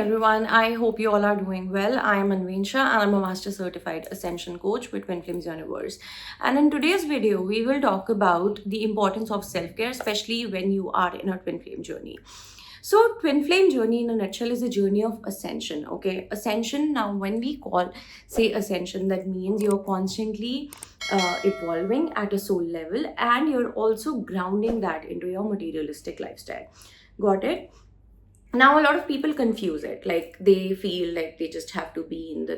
everyone, I hope you all are doing well. I am Anveen and I'm a Master Certified Ascension Coach with Twin Flames Universe. And in today's video, we will talk about the importance of self-care, especially when you are in a Twin Flame journey. So, Twin Flame journey in a nutshell is a journey of ascension. Okay, ascension. Now, when we say ascension, that means you're constantly evolving at a soul level, and you're also grounding that into your materialistic lifestyle. Got it? Now a lot of people confuse it, like they feel like they just have to be in the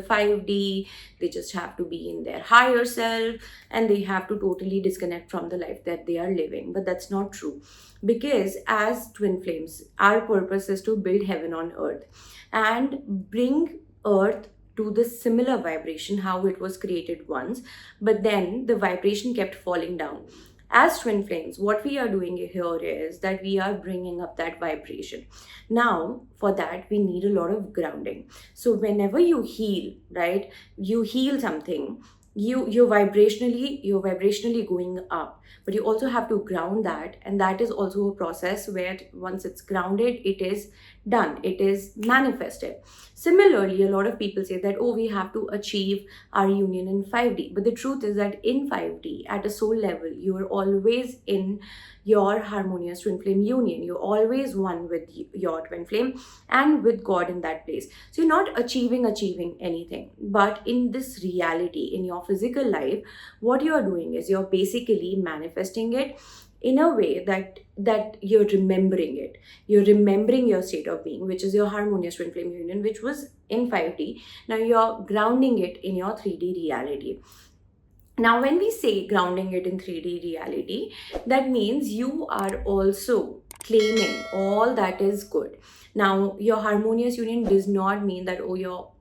5D, they just have to be in their higher self, and they have to totally disconnect from the life that they are living. But that's not true, because as twin flames, our purpose is to build heaven on earth and bring earth to the similar vibration how it was created once, but then the vibration kept falling down. As twin flames, what we are doing here is that we are bringing up that vibration. Now for that we need a lot of grounding. So whenever you heal, right, you heal something, you're vibrationally going up, but you also have to ground that, and that is also a process where once it's grounded, it is done, it is manifested. Similarly, a lot of people say that, oh, we have to achieve our union in 5D, but the truth is that in 5D, at a soul level, you are always in your harmonious twin flame union. You're always one with your twin flame and with God in that place. So you're not achieving anything, but in this reality, in your physical life, what you are doing is you're basically manifesting it in a way that you're remembering it. You're remembering your state of being, which is your harmonious twin flame union, which was in 5D. Now you're grounding it in your 3D reality. Now, when we say grounding it in 3D reality, that means you are also claiming all that is good. Now, your harmonious union does not mean that, oh, you're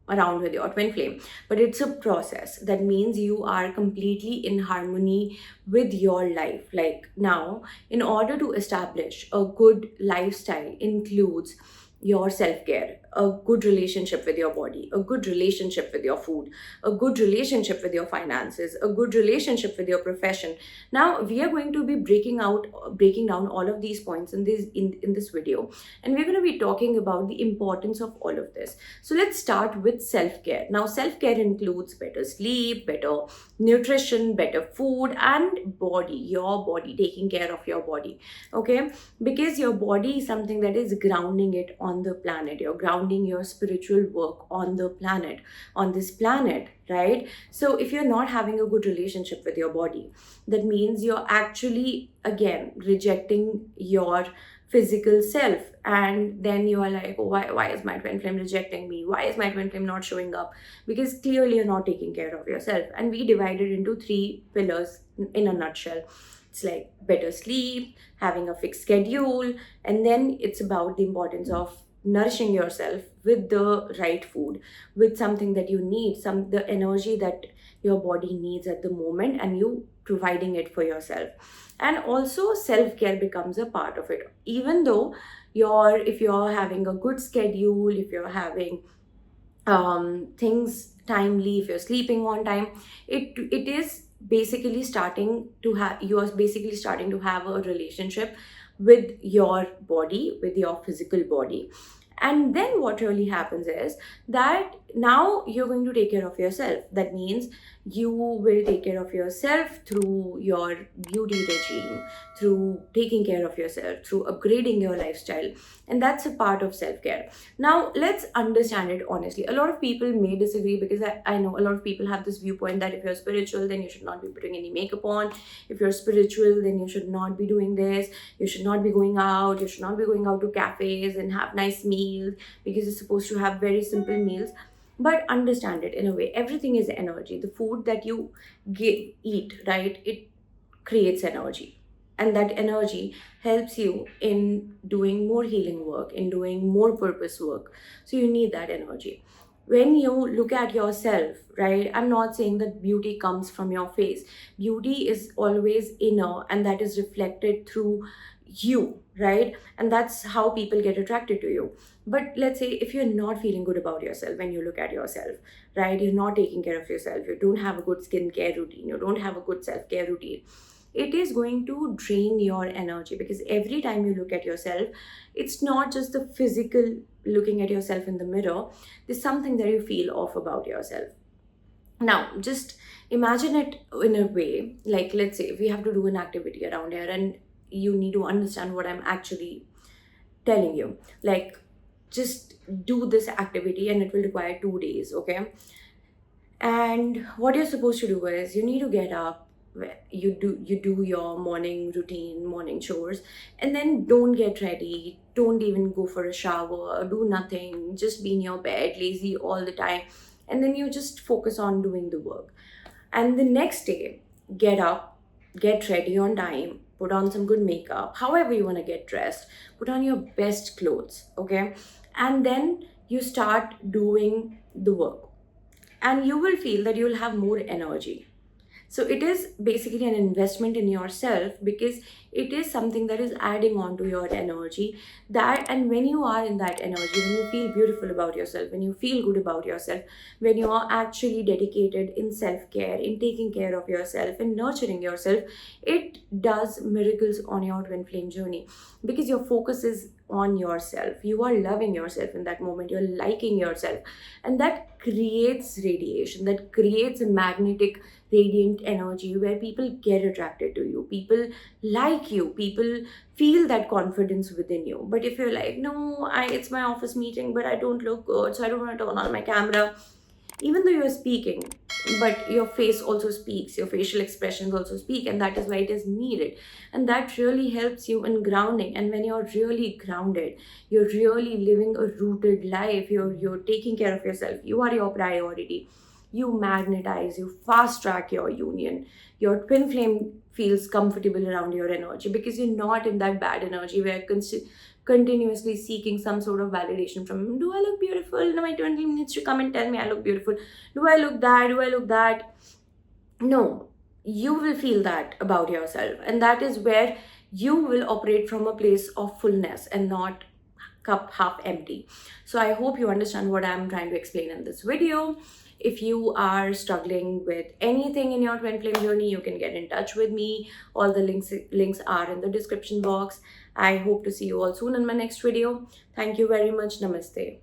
around with your twin flame, but it's a process. That means you are completely in harmony with your life. Like now, in order to establish a good lifestyle includes your self-care, a good relationship with your body, a good relationship with your food, a good relationship with your finances, a good relationship with your profession. Now we are going to be breaking down all of these points in this video, and we're going to be talking about the importance of all of this. So let's start with self-care. Now self-care includes better sleep, better nutrition, better food, and your body, taking care of your body. Okay, because your body is something that is grounding it on the planet. You're grounding your spiritual work on the planet, on this planet, right? So if you're not having a good relationship with your body, that means you're actually again rejecting your physical self, and then you are like, oh, why is my twin flame rejecting me? Why is my twin flame not showing up? Because clearly you're not taking care of yourself. And we divided into 3 pillars in a nutshell. It's like better sleep, having a fixed schedule, and then it's about the importance of nourishing yourself with the right food, with something that you need, the energy that your body needs at the moment, and you providing it for yourself. And also self-care becomes a part of it. Even though if you're having a good schedule, if you're having things timely, if you're sleeping on time, it is basically starting to have you are basically starting to have a relationship with your body, with your physical body. And then what really happens is that now you're going to take care of yourself. That means you will take care of yourself through your beauty regime, through taking care of yourself, through upgrading your lifestyle. And that's a part of self-care. Now let's understand it honestly. A lot of people may disagree, because I know a lot of people have this viewpoint that if you're spiritual, then you should not be putting any makeup on. If you're spiritual, then you should not be doing this. You should not be going out. You should not be going out to cafes and have nice meals, because you're supposed to have very simple meals. But understand it in a way. Everything is energy. The food that you eat, right, it creates energy. And that energy helps you in doing more healing work, in doing more purpose work. So you need that energy. When you look at yourself, right, I'm not saying that beauty comes from your face. Beauty is always inner, and that is reflected through you, right? And that's how people get attracted to you. But let's say if you're not feeling good about yourself when you look at yourself, right, you're not taking care of yourself, you don't have a good skincare routine, you don't have a good self-care routine, it is going to drain your energy, because every time you look at yourself, it's not just the physical looking at yourself in the mirror, there's something that you feel off about yourself. Now, just imagine it in a way, like let's say we have to do an activity around here, and you need to understand what I'm actually telling you. Like, just do this activity and it will require 2 days, okay? And what you're supposed to do is you need to get up, you do your morning routine, morning chores, and then don't get ready, don't even go for a shower, do nothing, just be in your bed lazy all the time, and then you just focus on doing the work. And the next day, get up, get ready on time, put on some good makeup, however you want to get dressed, put on your best clothes, okay? And then you start doing the work, and you will feel that you will have more energy. So it is basically an investment in yourself, because it is something that is adding on to your energy. That, and when you are in that energy, when you feel beautiful about yourself, when you feel good about yourself, when you are actually dedicated in self-care, in taking care of yourself and nurturing yourself, it does miracles on your twin flame journey, because your focus is on yourself. You are loving yourself in that moment, you're liking yourself, and that creates radiation, that creates a magnetic radiant energy where people get attracted to you, people like you, people feel that confidence within you. But if you're like, no, it's my office meeting, but I don't look good, so I don't want to turn on my camera, even though you're speaking, but your face also speaks, your facial expressions also speak, and that is why it is needed. And that really helps you in grounding. And when you're really grounded, you're really living a rooted life, you're taking care of yourself, you are your priority, you magnetize, you fast track your union, your twin flame feels comfortable around your energy, because you're not in that bad energy where continuously seeking some sort of validation from him. Do I look beautiful? No, my twin flame needs to come and tell me I look beautiful. Do I look that? Do I look that? No, you will feel that about yourself, and that is where you will operate from a place of fullness and not cup half empty. So I hope you understand what I'm trying to explain in this video. If you are struggling with anything in your twin flame journey, you can get in touch with me. All the links are in the description box. I hope to see you all soon in my next video. Thank you very much. Namaste.